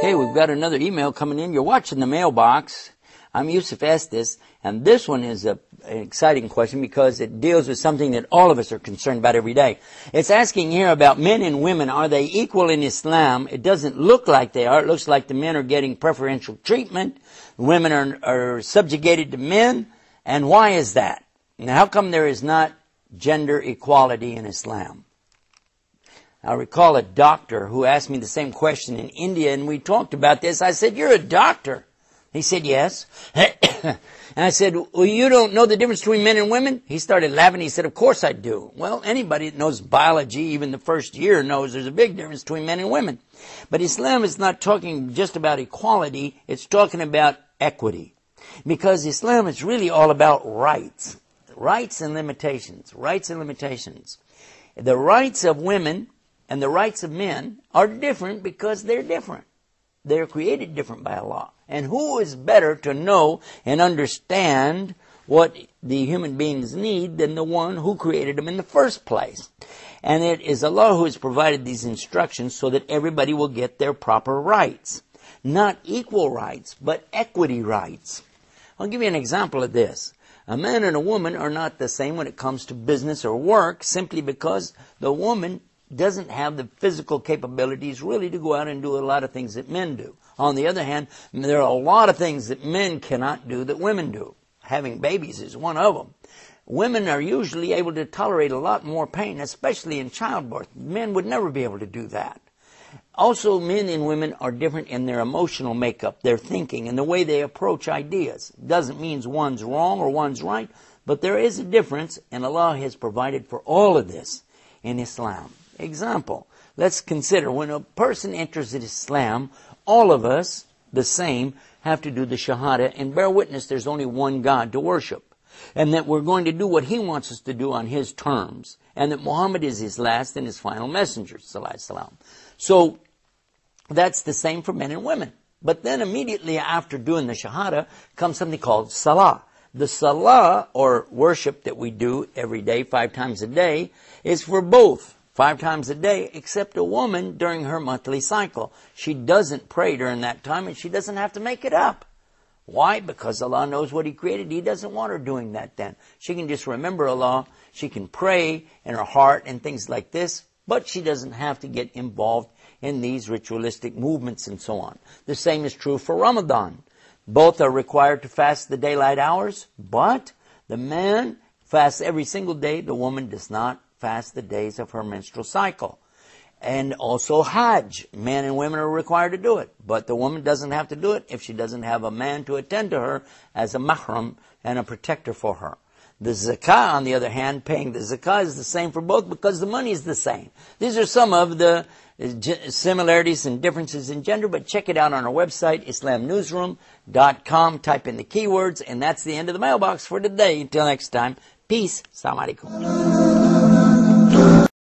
Okay, we've got another email coming in. You're watching the mailbox. I'm Yusuf Estes, and this one is an exciting question because it deals with something that all of us are concerned about every day. It's asking here about men and women. Are they equal in Islam? It doesn't look like they are. It looks like the men are getting preferential treatment. Women are subjugated to men. And why is that? Now, how come there is not gender equality in Islam? I recall a doctor who asked me the same question in India, and we talked about this. I said, "You're a doctor." He said, "Yes." And I said, "Well, you don't know the difference between men and women?" He started laughing. He said, "Of course I do." Well, anybody that knows biology, even the first year, knows there's a big difference between men and women. But Islam is not talking just about equality. It's talking about equity. Because Islam is really all about rights. Rights and limitations. Rights and limitations. The rights of women and the rights of men are different because they're different. They're created different by Allah. And who is better to know and understand what the human beings need than the one who created them in the first place? And it is Allah who has provided these instructions so that everybody will get their proper rights. Not equal rights, but equity rights. I'll give you an example of this. A man and a woman are not the same when it comes to business or work, simply because the woman doesn't have the physical capabilities really to go out and do a lot of things that men do. On the other hand, there are a lot of things that men cannot do that women do. Having babies is one of them. Women are usually able to tolerate a lot more pain, especially in childbirth. Men would never be able to do that. Also, men and women are different in their emotional makeup, their thinking, and the way they approach ideas. Doesn't mean one's wrong or one's right, but there is a difference, and Allah has provided for all of this in Islam. Example, let's consider when a person enters Islam, all of us, the same, have to do the Shahada and bear witness there's only one God to worship. And that we're going to do what He wants us to do on His terms. And that Muhammad is His last and His final messenger, sallallahu alaihi wasallam. So, that's the same for men and women. But then immediately after doing the Shahada comes something called Salah. The Salah, or worship that we do every day, 5 times a day, is for both. 5 times a day, except a woman during her monthly cycle. She doesn't pray during that time, and she doesn't have to make it up. Why? Because Allah knows what He created. He doesn't want her doing that then. She can just remember Allah. She can pray in her heart and things like this, but she doesn't have to get involved in these ritualistic movements and so on. The same is true for Ramadan. Both are required to fast the daylight hours, but the man fasts every single day. The woman does not fast the days of her menstrual cycle. And also Hajj. Men and women are required to do it. But the woman doesn't have to do it if she doesn't have a man to attend to her as a mahram and a protector for her. The Zakah, on the other hand, paying the Zakah is the same for both because the money is the same. These are some of the similarities and differences in gender, but check it out on our website, islamnewsroom.com. Type in the keywords, and that's the end of the mailbox for today. Until next time, peace. Assalamu alaikum.